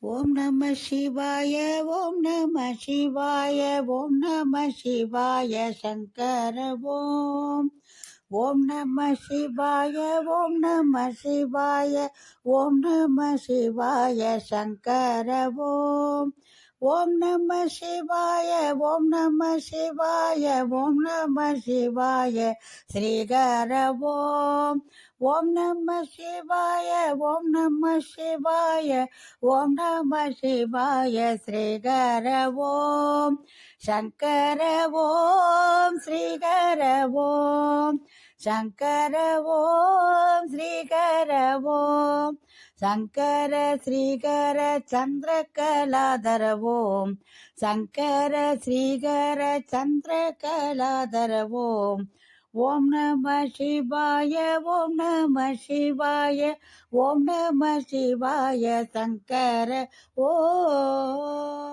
ஓம் நம சிவாய ஓம் நம சிவாய ஓம் நம சிவாய சங்கர ஓம் ஓம் நம சிவாய ஓம் நம சிவாய ஓம் நம சிவாய சங்கர ஓம் ஓம் நம சிவாய ஓம் நம சிவாய ஓம் நம சிவாய ஸ்ரீகர ஓம் ஓம் நம சிவாய ஓம் நம சிவாய ஓம் நம சிவாய ஸ்ரீகர ஓம் சங்கர ஓம் ஸ்ரீகர ஓம் சங்கர ஓம் ஸ்ரீகர ஓம் சங்கர ஸ்ரீகர சந்திரகலாதர ஓம் சங்கர ஸ்ரீகர சந்திரகலாதர ஓம் ஓம் நம சிவாய ஓம் நம சிவாய ஓம் நம சிவாய சங்கர ஓம்